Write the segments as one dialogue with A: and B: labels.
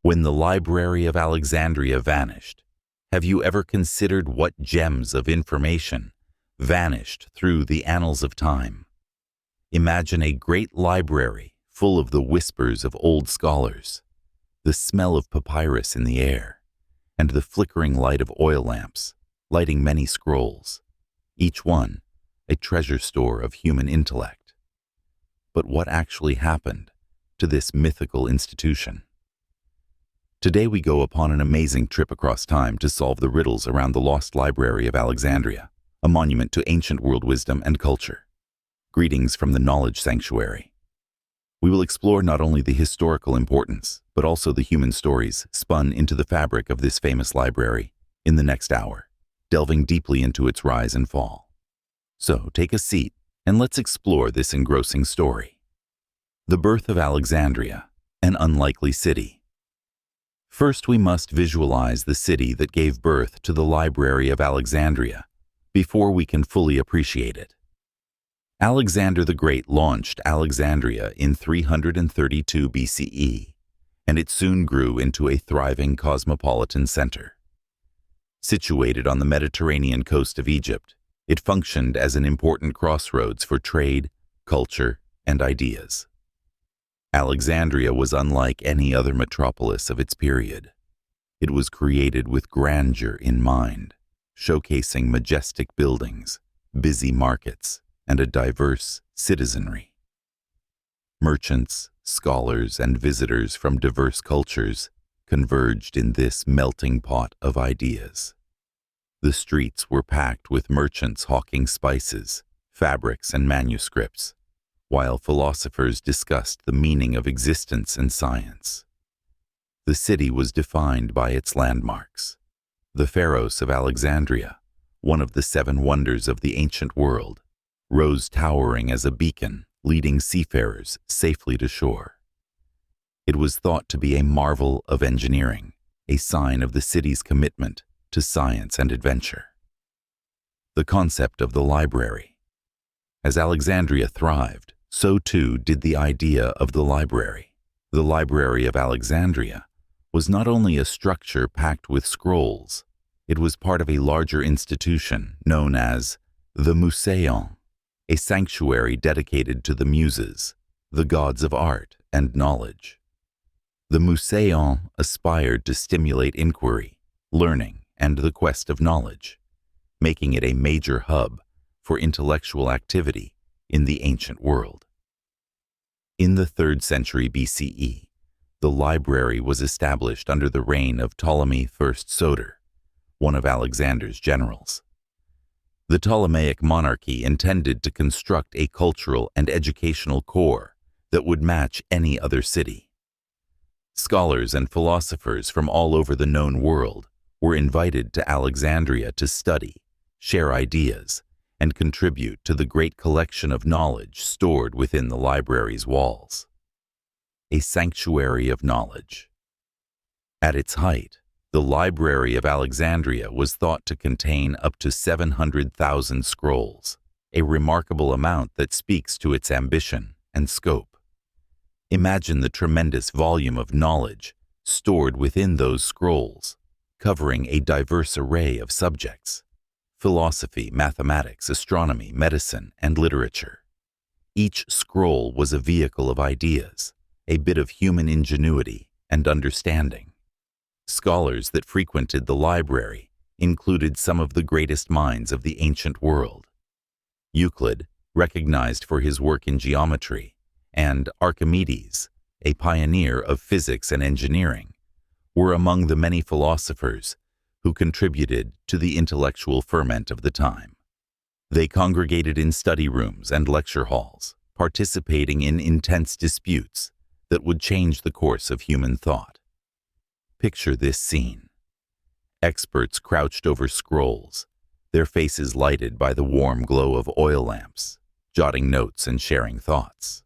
A: When the Library of Alexandria vanished, have you ever considered what gems of information vanished through the annals of time? Imagine a great library full of the whispers of old scholars, the smell of papyrus in the air, and the flickering light of oil lamps lighting many scrolls, each one a treasure store of human intellect. But what actually happened to this mythical institution? Today we go upon an amazing trip across time to solve the riddles around the lost Library of Alexandria, a monument to ancient world wisdom and culture. Greetings from the Knowledge Sanctuary. We will explore not only the historical importance, but also the human stories spun into the fabric of this famous library in the next hour, delving deeply into its rise and fall. So take a seat and let's explore this engrossing story. The birth of Alexandria, an unlikely city. First, we must visualize the city that gave birth to the Library of Alexandria before we can fully appreciate it. Alexander the Great launched Alexandria in 332 BCE, and it soon grew into a thriving cosmopolitan center. Situated on the Mediterranean coast of Egypt, it functioned as an important crossroads for trade, culture, and ideas. Alexandria was unlike any other metropolis of its period. It was created with grandeur in mind, showcasing majestic buildings, busy markets, and a diverse citizenry. Merchants, scholars, and visitors from diverse cultures converged in this melting pot of ideas. The streets were packed with merchants hawking spices, fabrics, and manuscripts, while philosophers discussed the meaning of existence and science. The city was defined by its landmarks. The Pharos of Alexandria, one of the 7 wonders of the ancient world, rose towering as a beacon, leading seafarers safely to shore. It was thought to be a marvel of engineering, a sign of the city's commitment to science and adventure. The concept of the library. As Alexandria thrived, so too did the idea of the library. The Library of Alexandria was not only a structure packed with scrolls, it was part of a larger institution known as the Museion, a sanctuary dedicated to the muses, the gods of art and knowledge. The Museion aspired to stimulate inquiry, learning, and the quest of knowledge, making it a major hub for intellectual activity in the ancient world. In the 3rd century BCE, the library was established under the reign of Ptolemy I Soter, one of Alexander's generals. The Ptolemaic monarchy intended to construct a cultural and educational core that would match any other city. Scholars and philosophers from all over the known world were invited to Alexandria to study, share ideas, and contribute to the great collection of knowledge stored within the library's walls. A sanctuary of knowledge. At its height, the Library of Alexandria was thought to contain up to 700,000 scrolls, a remarkable amount that speaks to its ambition and scope. Imagine the tremendous volume of knowledge stored within those scrolls, covering a diverse array of subjects: philosophy, mathematics, astronomy, medicine, and literature. Each scroll was a vehicle of ideas, a bit of human ingenuity and understanding. Scholars that frequented the library included some of the greatest minds of the ancient world. Euclid, recognized for his work in geometry, and Archimedes, a pioneer of physics and engineering, were among the many philosophers who contributed to the intellectual ferment of the time. They congregated in study rooms and lecture halls, participating in intense disputes that would change the course of human thought. Picture this scene. Experts crouched over scrolls, their faces lighted by the warm glow of oil lamps, jotting notes and sharing thoughts.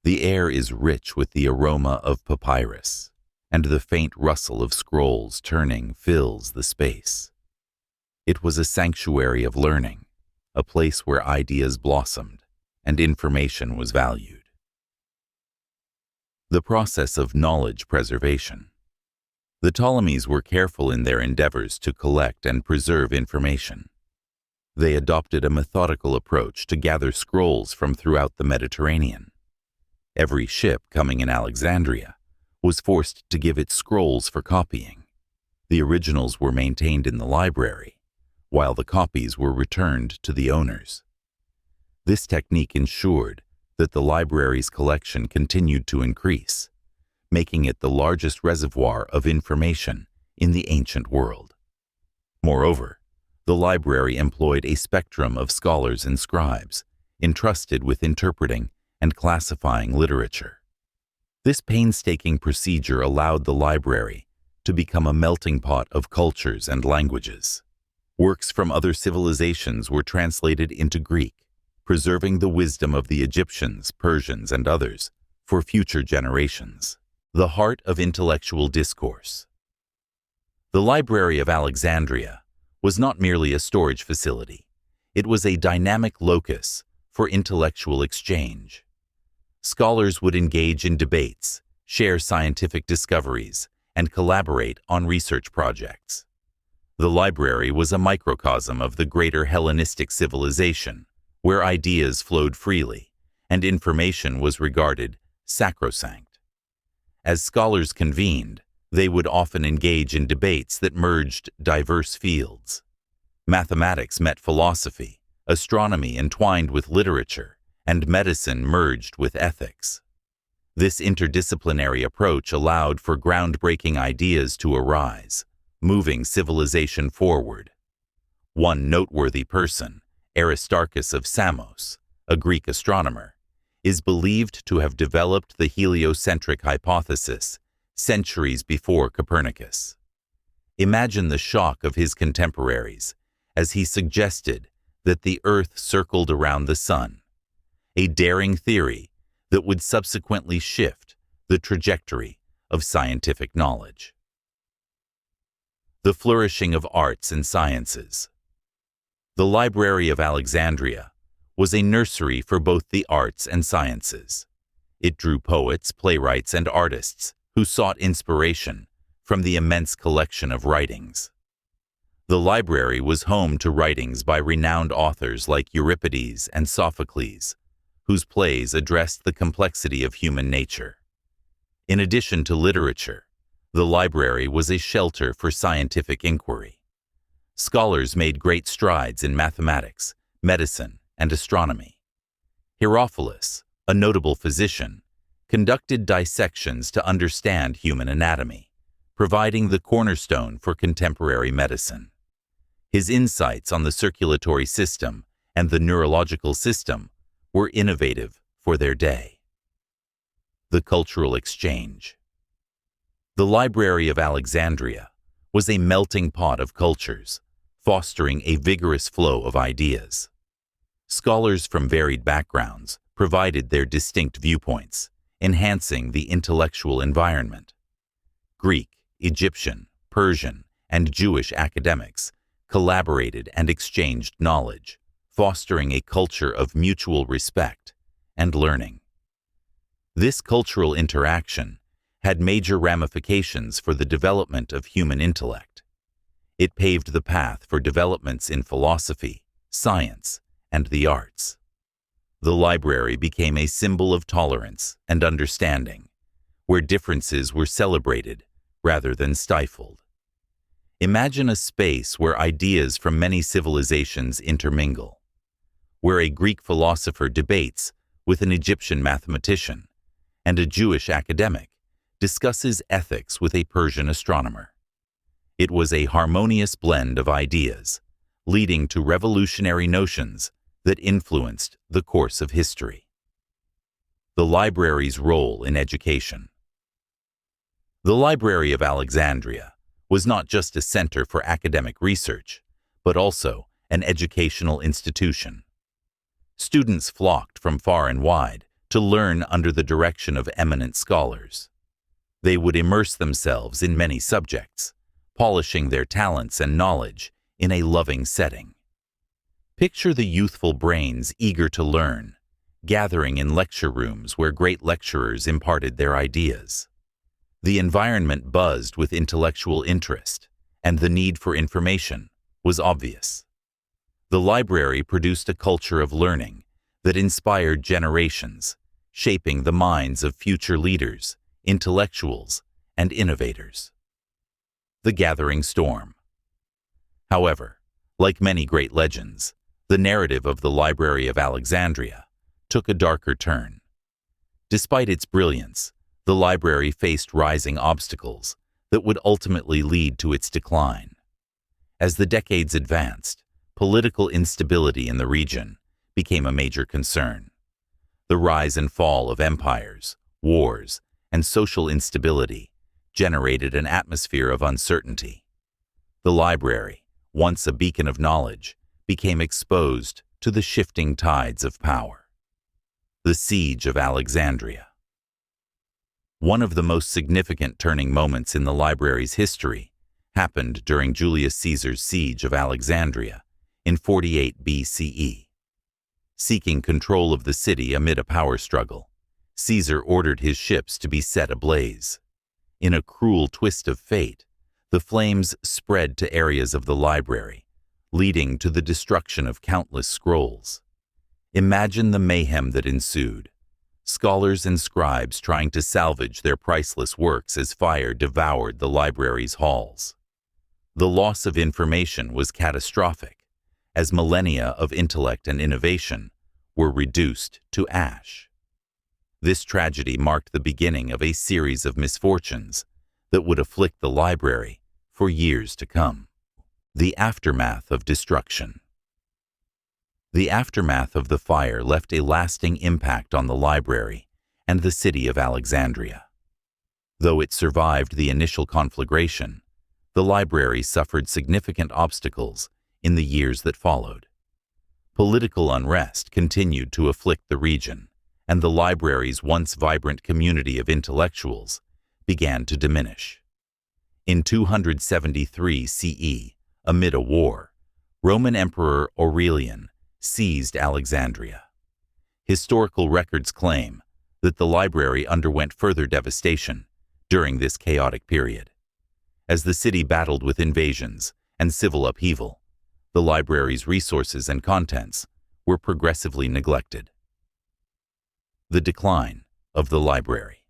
A: The air is rich with the aroma of papyrus, and the faint rustle of scrolls turning fills the space. It was a sanctuary of learning, a place where ideas blossomed and information was valued. The process of knowledge preservation. The Ptolemies were careful in their endeavors to collect and preserve information. They adopted a methodical approach to gather scrolls from throughout the Mediterranean. Every ship coming in Alexandria was forced to give its scrolls for copying. The originals were maintained in the library, while the copies were returned to the owners. This technique ensured that the library's collection continued to increase, making it the largest reservoir of information in the ancient world. Moreover, the library employed a spectrum of scholars and scribes entrusted with interpreting and classifying literature. This painstaking procedure allowed the library to become a melting pot of cultures and languages. Works from other civilizations were translated into Greek, preserving the wisdom of the Egyptians, Persians, and others for future generations. The heart of intellectual discourse. The Library of Alexandria was not merely a storage facility. It was a dynamic locus for intellectual exchange. Scholars would engage in debates, share scientific discoveries, and collaborate on research projects. The library was a microcosm of the greater Hellenistic civilization, where ideas flowed freely and information was regarded sacrosanct. As scholars convened, they would often engage in debates that merged diverse fields. Mathematics met philosophy, astronomy entwined with literature, and medicine merged with ethics. This interdisciplinary approach allowed for groundbreaking ideas to arise, moving civilization forward. One noteworthy person, Aristarchus of Samos, a Greek astronomer, is believed to have developed the heliocentric hypothesis centuries before Copernicus. Imagine the shock of his contemporaries as he suggested that the Earth circled around the Sun, a daring theory that would subsequently shift the trajectory of scientific knowledge. The flourishing of arts and sciences. The Library of Alexandria was a nursery for both the arts and sciences. It drew poets, playwrights, and artists who sought inspiration from the immense collection of writings. The library was home to writings by renowned authors like Euripides and Sophocles, whose plays addressed the complexity of human nature. In addition to literature, the library was a shelter for scientific inquiry. Scholars made great strides in mathematics, medicine, and astronomy. Herophilus, a notable physician, conducted dissections to understand human anatomy, providing the cornerstone for contemporary medicine. His insights on the circulatory system and the neurological system were innovative for their day. The cultural exchange. The Library of Alexandria was a melting pot of cultures, fostering a vigorous flow of ideas. Scholars from varied backgrounds provided their distinct viewpoints, enhancing the intellectual environment. Greek, Egyptian, Persian, and Jewish academics collaborated and exchanged knowledge, fostering a culture of mutual respect and learning. This cultural interaction had major ramifications for the development of human intellect. It paved the path for developments in philosophy, science, and the arts. The library became a symbol of tolerance and understanding, where differences were celebrated rather than stifled. Imagine a space where ideas from many civilizations intermingle, where a Greek philosopher debates with an Egyptian mathematician, and a Jewish academic discusses ethics with a Persian astronomer. It was a harmonious blend of ideas, leading to revolutionary notions that influenced the course of history. The library's role in education. The Library of Alexandria was not just a center for academic research, but also an educational institution. Students flocked from far and wide to learn under the direction of eminent scholars. They would immerse themselves in many subjects, polishing their talents and knowledge in a loving setting. Picture the youthful brains eager to learn, gathering in lecture rooms where great lecturers imparted their ideas. The environment buzzed with intellectual interest, and the need for information was obvious. The library produced a culture of learning that inspired generations, shaping the minds of future leaders, intellectuals, and innovators. The Gathering Storm. However, like many great legends, the narrative of the Library of Alexandria took a darker turn. Despite its brilliance, the library faced rising obstacles that would ultimately lead to its decline. As the decades advanced, political instability in the region became a major concern. The rise and fall of empires, wars, and social instability generated an atmosphere of uncertainty. The library, once a beacon of knowledge, became exposed to the shifting tides of power. The Siege of Alexandria. One of the most significant turning moments in the library's history happened during Julius Caesar's siege of Alexandria in 48 BCE. Seeking control of the city amid a power struggle, Caesar ordered his ships to be set ablaze. In a cruel twist of fate, the flames spread to areas of the library, leading to the destruction of countless scrolls. Imagine the mayhem that ensued. Scholars and scribes trying to salvage their priceless works as fire devoured the library's halls. The loss of information was catastrophic, as millennia of intellect and innovation were reduced to ash. This tragedy marked the beginning of a series of misfortunes that would afflict the library for years to come. The aftermath of destruction. The aftermath of the fire left a lasting impact on the library and the city of Alexandria. Though it survived the initial conflagration, the library suffered significant obstacles in the years that followed. Political unrest continued to afflict the region, and the library's once vibrant community of intellectuals began to diminish. In 273 CE, amid a war, Roman Emperor Aurelian seized Alexandria. Historical records claim that the library underwent further devastation during this chaotic period. As the city battled with invasions and civil upheaval, the library's resources and contents were progressively neglected. The decline of the library.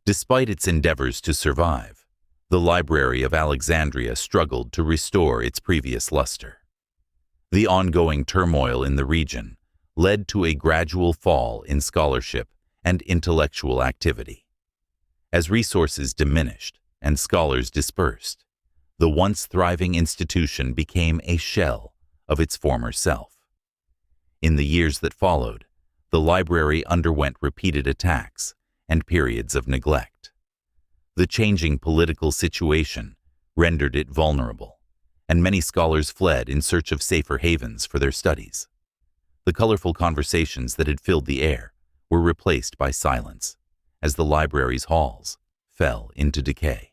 A: Despite its endeavors to survive, the Library of Alexandria struggled to restore its previous luster. The ongoing turmoil in the region led to a gradual fall in scholarship and intellectual activity. As resources diminished and scholars dispersed, the once thriving institution became a shell of its former self. In the years that followed, the library underwent repeated attacks and periods of neglect. The changing political situation rendered it vulnerable, and many scholars fled in search of safer havens for their studies. The colorful conversations that had filled the air were replaced by silence, as the library's halls fell into decay.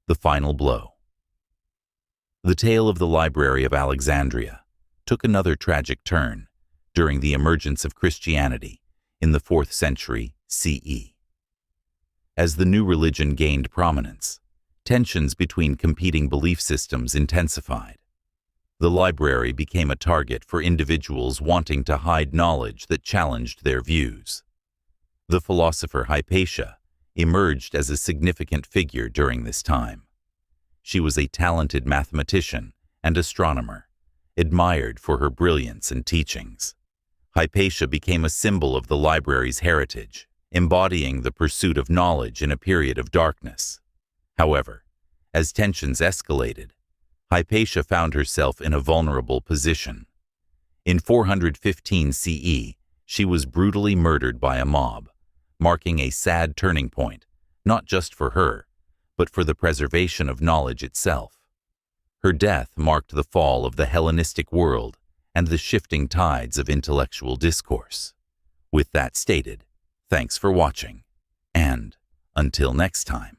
A: The final blow. The tale of the Library of Alexandria took another tragic turn during the emergence of Christianity in the 4th century CE. As the new religion gained prominence, tensions between competing belief systems intensified. The library became a target for individuals wanting to hide knowledge that challenged their views. The philosopher Hypatia emerged as a significant figure during this time. She was a talented mathematician and astronomer, admired for her brilliance and teachings. Hypatia became a symbol of the library's heritage, embodying the pursuit of knowledge in a period of darkness. However, as tensions escalated, Hypatia found herself in a vulnerable position. In 415 CE, she was brutally murdered by a mob, marking a sad turning point, not just for her, but for the preservation of knowledge itself. Her death marked the fall of the Hellenistic world and the shifting tides of intellectual discourse. With that stated, thanks for watching, and until next time.